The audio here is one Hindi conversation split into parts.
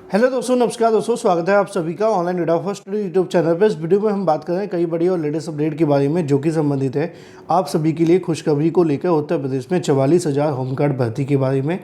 हेलो दोस्तों, नमस्कार दोस्तों, स्वागत है आप सभी का online data first YouTube channel पर। इस वीडियो में हम बात कर रहे हैं कई बड़ी और लेटेस्ट अपडेट के बारे में जो कि संबंधित है आप सभी के लिए खुशखबरी को लेकर। उत्तर प्रदेश में 44,000 होमगार्ड भर्ती के बारे में,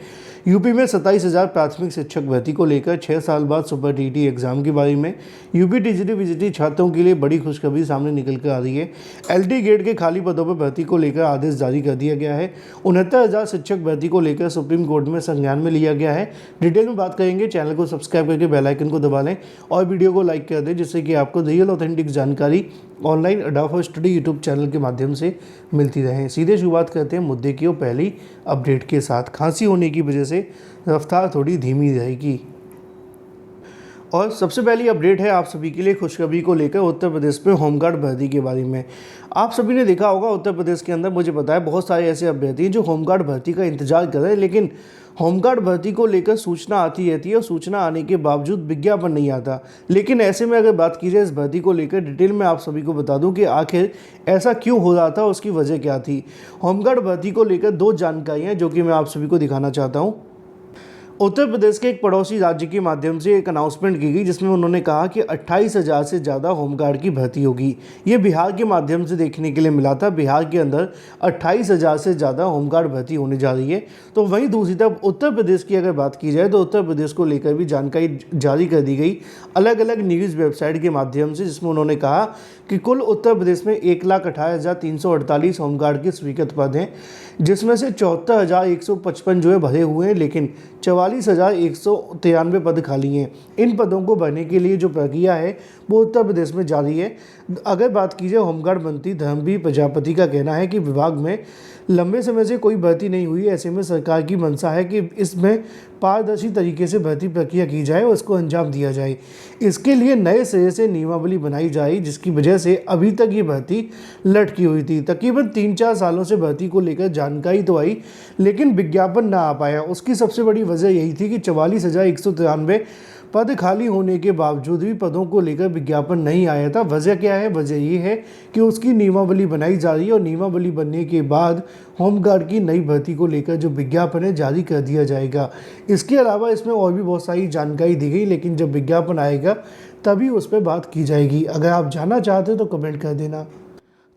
यूपी में 27,000 प्राथमिक शिक्षक भर्ती को लेकर 6 साल बाद सुपर टीईटी एग्जाम के बारे में, यूपी टीजीटी वीजीटी छात्रों के लिए बड़ी खुशखबरी सामने निकल कर आ रही है। एलटी गेट के खाली पदों पर भर्ती को लेकर आदेश जारी कर दिया गया है। 69,000 शिक्षक भर्ती को लेकर सुप्रीम कोर्ट में संज्ञान में लिया गया है। डिटेल में बात करेंगे। चैनल को सब्सक्राइब करके बेल आइकन को दबा लें और वीडियो को लाइक कर दें, जिससे कि आपको रियल ऑथेंटिक जानकारी ऑनलाइन अडाफा स्टडी यूट्यूब चैनल के माध्यम से मिलती रहे। सीधे शुरुआत करते हैं मुद्दे की और पहली अपडेट के साथ। खांसी होने की वजह से रफ्तार थोड़ी धीमी रहेगी। और सबसे पहली अपडेट है आप सभी के लिए खुशखबरी को लेकर उत्तर प्रदेश में होमगार्ड भर्ती के बारे में। आप सभी ने देखा होगा उत्तर प्रदेश के अंदर, मुझे पता है बहुत सारे ऐसे अभ्यर्थी हैं जो होमगार्ड भर्ती का इंतजार कर रहे हैं, लेकिन होमगार्ड भर्ती को लेकर सूचना आती रहती है और सूचना आने के बावजूद विज्ञापन नहीं आता। लेकिन ऐसे में अगर बात की जाए इस भर्ती को लेकर डिटेल में आप सभी को बता दूं कि आखिर ऐसा क्यों हो रहा था, उसकी वजह क्या थी। होमगार्ड भर्ती को लेकर दो जानकारियाँ जो कि मैं आप सभी को दिखाना चाहता हूँ। उत्तर प्रदेश के एक पड़ोसी राज्य के माध्यम से एक अनाउंसमेंट की गई, जिसमें उन्होंने कहा कि 28,000 से ज़्यादा होमगार्ड की भर्ती होगी। ये बिहार के माध्यम से देखने के लिए मिला था। बिहार के अंदर 28,000 से ज़्यादा होमगार्ड भर्ती होने जा रही है। तो वहीं दूसरी तरफ उत्तर प्रदेश की अगर बात की जाए तो उत्तर प्रदेश को लेकर भी जानकारी जारी कर दी गई अलग अलग न्यूज़ वेबसाइट के माध्यम से, जिसमें उन्होंने कहा कि कुल उत्तर प्रदेश में 1,18,348 होमगार्ड के स्वीकृत पद हैं, जिसमें से 74,155 जो है भरे हुए हैं, लेकिन 44,193 पद खाली हैं। इन पदों को भरने के लिए जो प्रक्रिया है वो उत्तर प्रदेश में जारी है। अगर बात की जाए होमगार्ड मंत्री धर्मवीर प्रजापति का कहना है कि विभाग में लंबे समय से कोई भर्ती नहीं हुई। ऐसे में सरकार की मंशा है कि इसमें पारदर्शी तरीके से भर्ती प्रक्रिया की जाए और इसको अंजाम दिया जाए। इसके लिए नए सिरे से नियमावली बनाई जाए, जिसकी वजह से अभी तक ये भर्ती लटकी हुई थी। तकरीबन 3-4 सालों से भर्ती को लेकर जानकारी तो आई, लेकिन विज्ञापन ना आ पाया। उसकी सबसे बड़ी वजह यही थी कि 44,193 पद खाली होने के बावजूद भी पदों को लेकर विज्ञापन नहीं आया था। वजह क्या है? वजह ये है कि उसकी नियमावली बनाई जा रही है और नियमावली बनने के बाद होमगार्ड की नई भर्ती को लेकर जो विज्ञापन है जारी कर दिया जाएगा। इसके अलावा इसमें और भी बहुत सारी जानकारी दी गई, लेकिन जब विज्ञापन आएगा तभी उस पर बात की जाएगी। अगर आप जानना चाहते हो तो कमेंट कर देना।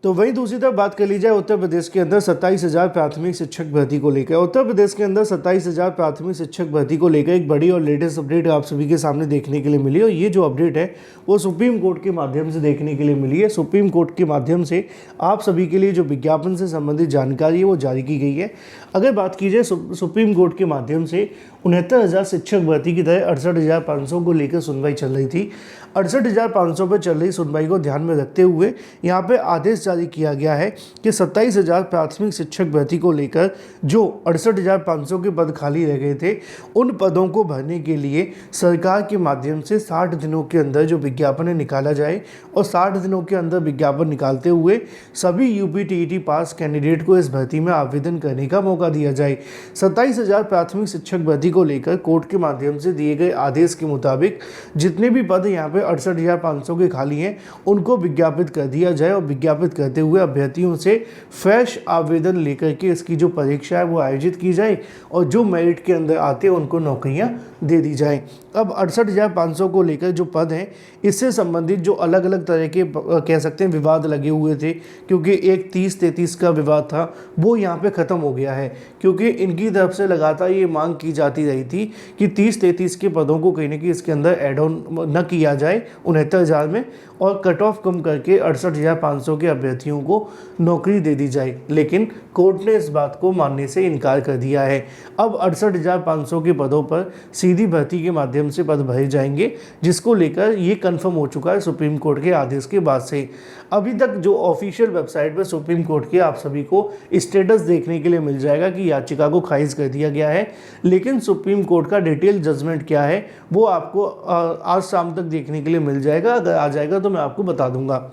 तो वहीं दूसरी तरफ बात कर ली जाए उत्तर प्रदेश के अंदर 27,000 प्राथमिक शिक्षक भर्ती को लेकर। उत्तर प्रदेश के अंदर 27,000 प्राथमिक शिक्षक भर्ती को लेकर एक बड़ी और लेटेस्ट अपडेट आप सभी के सामने देखने के लिए मिली, और ये जो अपडेट है वो सुप्रीम कोर्ट के माध्यम से देखने के लिए मिली है। सुप्रीम कोर्ट के माध्यम से आप सभी के लिए जो विज्ञापन से संबंधित जानकारी है वो जारी की गई है। अगर बात की जाए सुप्रीम कोर्ट के माध्यम से 69,000 शिक्षक भर्ती की तरह 68,500 को लेकर सुनवाई चल रही थी। 68,500 पर चल रही सुनवाई को ध्यान में रखते हुए यहाँ पे आदेश जारी किया गया है कि 27,000 प्राथमिक शिक्षक भर्ती को लेकर जो 68,500 के पद खाली रह गए थे, उन पदों को भरने के लिए सरकार के माध्यम से 60 दिनों के अंदर जो विज्ञापन है निकाला जाए, और 60 दिनों के अंदर विज्ञापन निकालते हुए सभी यूपी टीईटी पास कैंडिडेट को इस भर्ती में आवेदन करने का मौका दिया जाए। 27,000 प्राथमिक शिक्षक भर्ती को लेकर कोर्ट के माध्यम से दिए गए आदेश के मुताबिक जितने भी पद यहाँ पे 68,500 के खाली हैं उनको विज्ञापित कर दिया जाए, और विज्ञापित करते हुए अभ्यर्थियों से फ्रेश आवेदन लेकर के इसकी जो परीक्षा है वो आयोजित की जाए, और जो मेरिट के अंदर आते हैं उनको नौकरियां दे दी जाए। अब 68,500 को लेकर जो पद हैं, इससे संबंधित जो अलग अलग तरह के कह सकते हैं विवाद लगे हुए थे, क्योंकि एक 30-33 का विवाद था वो यहाँ पे ख़त्म हो गया है, क्योंकि इनकी तरफ से लगातार ये मांग की जाती रही थी कि 30-33 के पदों को कहीं ना कहीं इसके अंदर एड ऑन न किया जाए 69,000 में, और कट ऑफ कम करके 68,500 के अभ्यर्थियों को नौकरी दे दी जाए। लेकिन कोर्ट ने इस बात को मानने से इनकार कर दिया है। अब 68,500 के पदों पर सीधी भर्ती के माध्यम से पद भरे जाएंगे, जिसको लेकर ये कंफर्म हो चुका है सुप्रीम कोर्ट के आदेश के बाद से। अभी तक जो ऑफिशियल वेबसाइट पर सुप्रीम कोर्ट के आप सभी को स्टेटस देखने के लिए मिल जाएगा कि याचिका को खारिज कर दिया गया है, लेकिन सुप्रीम कोर्ट का डिटेल जजमेंट क्या है वो आपको आज शाम तक देखने के लिए मिल जाएगा। अगर आ जाएगा तो मैं आपको बता दूंगा।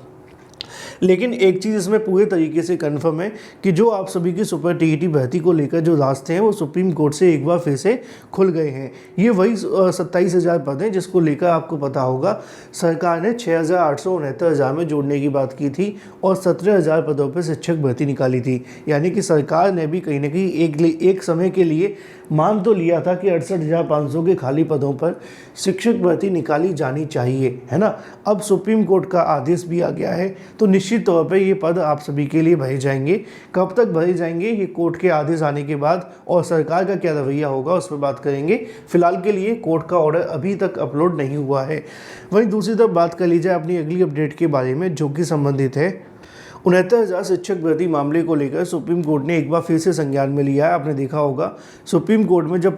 लेकिन एक चीज़ इसमें पूरे तरीके से कंफर्म है कि जो आप सभी की सुपर टीईटी भर्ती को लेकर जो रास्ते हैं वो सुप्रीम कोर्ट से एक बार फिर से खुल गए हैं। ये वही 27,000 पद हैं जिसको लेकर आपको पता होगा सरकार ने 6,869 में जोड़ने की बात की थी और 17,000 पदों पर शिक्षक भर्ती निकाली थी। यानी कि सरकार ने भी कहीं ना कहीं एक समय के लिए मान तो लिया था कि 68,500 के खाली पदों पर शिक्षक भर्ती निकाली जानी चाहिए, है ना। अब सुप्रीम कोर्ट का आदेश भी आ गया है, तो निश्चित तौर पर ये पद आप सभी के लिए भरे जाएंगे। कब तक भरे जाएंगे ये कोर्ट के आदेश आने के बाद और सरकार का क्या रवैया होगा उस पर बात करेंगे। फिलहाल के लिए कोर्ट का ऑर्डर अभी तक अपलोड नहीं हुआ है। वहीं दूसरी तरफ बात कर ली जाए अपनी अगली अपडेट के बारे में, जो कि संबंधित है 69,000 शिक्षक भर्ती मामले को लेकर सुप्रीम कोर्ट ने एक बार फिर से संज्ञान में लिया है। आपने देखा होगा सुप्रीम कोर्ट में जब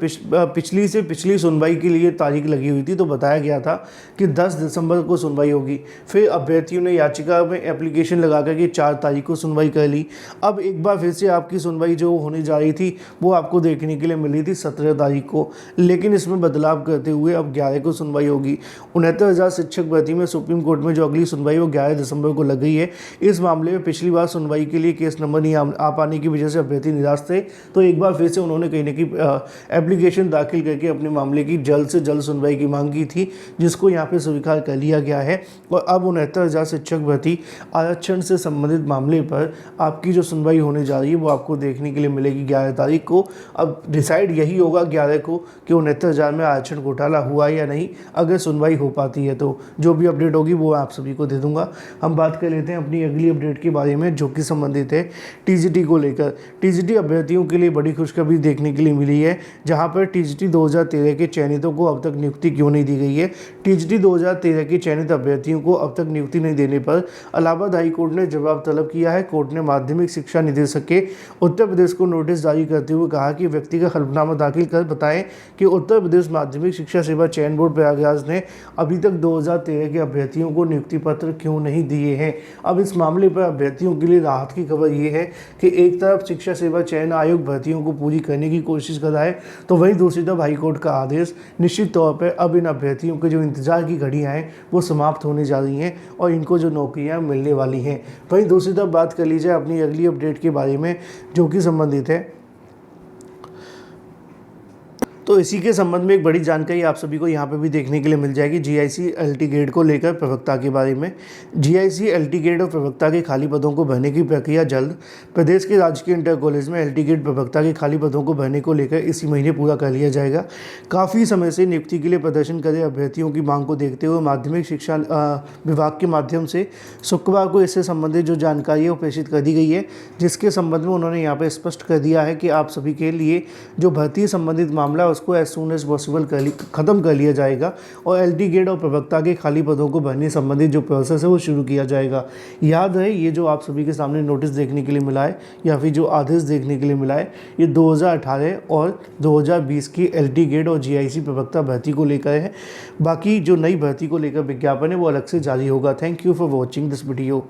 पिछली से पिछली सुनवाई के लिए तारीख लगी हुई थी तो बताया गया था कि 10 दिसंबर को सुनवाई होगी। फिर अभ्यर्थियों ने याचिका में एप्लीकेशन लगा करके 4 तारीख को सुनवाई कर ली। अब एक बार फिर से आपकी सुनवाई जो होने जा रही थी वो आपको देखने के लिए मिली थी 17 तारीख को, लेकिन इसमें बदलाव करते हुए अब 11 को सुनवाई होगी। 69,000 शिक्षक भर्ती में सुप्रीम कोर्ट में जो अगली सुनवाई वो 11 दिसंबर को लग गई है। इस मामले पिछली बार सुनवाई के लिए केस नंबर नहीं आ पाने की वजह से अभ्यर्थी निराश थे, तो एक बार फिर से उन्होंने कहीं ना कहीं एप्लीकेशन दाखिल करके अपने मामले की जल्द से जल्द सुनवाई की मांग की थी, जिसको यहाँ पे स्वीकार कर लिया गया है। और अब 69,000 शिक्षक भर्ती आरक्षण से संबंधित मामले पर आपकी जो सुनवाई होने जा रही है वो आपको देखने के लिए मिलेगी 11 तारीख को। अब डिसाइड यही होगा 11 को कि 69,000 में आरक्षण घोटाला हुआ या नहीं, अगर सुनवाई हो पाती है तो। जो भी अपडेट होगी वो आप सभी को दे दूंगा। हम बात कर लेते हैं अपनी अगली अपडेट के बारे में, जो कि संबंधित है टीजीटी को लेकर। टीजीटी अभ्यर्थियों के लिए बड़ी खुशखबरी देखने के लिए मिली है, जहां पर टीजीटी 2013 के चयनितों को अब तक नियुक्ति क्यों नहीं दी गई है। टीजीटी 2013 के चयनित अभ्यर्थियों को अब तक नियुक्ति नहीं देने पर इलाहाबाद हाई कोर्ट ने जवाब तलब किया है। कोर्ट ने माध्यमिक शिक्षा निदेशक के उत्तर प्रदेश को नोटिस जारी करते हुए कहा कि व्यक्तिगत हलफनामा दाखिल कर बताएं कि उत्तर प्रदेश माध्यमिक शिक्षा सेवा चयन बोर्ड प्रयागराज ने अभी तक 2013 के अभ्यर्थियों को नियुक्ति पत्र क्यों नहीं दिए हैं। अब इस मामले पर अभ्यर्थियों के लिए राहत की खबर ये है कि एक तरफ शिक्षा सेवा चयन आयोग भर्तियों को पूरी करने की कोशिश कर रहा है, तो वहीं दूसरी तरफ हाईकोर्ट का आदेश निश्चित तौर पर अब इन अभ्यर्थियों के जो इंतजार की घड़ियां हैं वो समाप्त होने जा रही हैं और इनको जो नौकरियां मिलने वाली हैं। वहीं दूसरी तरफ बात कर लीजिए अपनी अगली अपडेट के बारे में, जो कि संबंधित है, तो इसी के संबंध में एक बड़ी जानकारी आप सभी को यहाँ पे भी देखने के लिए मिल जाएगी जीआईसी एलटी ग्रेड को लेकर प्रवक्ता के बारे में। जीआईसी एलटी ग्रेड और प्रवक्ता के खाली पदों को भरने की प्रक्रिया जल्द। प्रदेश के राजकीय इंटर कॉलेज में एलटी ग्रेड प्रवक्ता के खाली पदों को भरने को लेकर इसी महीने पूरा कर लिया जाएगा। काफ़ी समय से नियुक्ति के लिए प्रदर्शन करे अभ्यर्थियों की मांग को देखते हुए माध्यमिक शिक्षा विभाग के माध्यम से शुक्रवार को इससे संबंधित जो जानकारी है वो प्रेषित कर दी गई है, जिसके संबंध में उन्होंने यहाँ पर स्पष्ट कर दिया है कि आप सभी के लिए जो भर्ती संबंधित मामला उसको एज सून एज पॉसिबल ख़त्म कर लिया जाएगा और एलटी ग्रेड और प्रवक्ता के खाली पदों को भरने संबंधित जो प्रोसेस है वो शुरू किया जाएगा। याद है ये जो आप सभी के सामने नोटिस देखने के लिए मिला है या फिर जो आदेश देखने के लिए मिला है, ये 2018 और 2020 की एलटी ग्रेड और जीआईसी प्रवक्ता भर्ती को लेकर है। बाकी जो नई भर्ती को लेकर विज्ञापन है वो अलग से जारी होगा। Thank you for watching this video.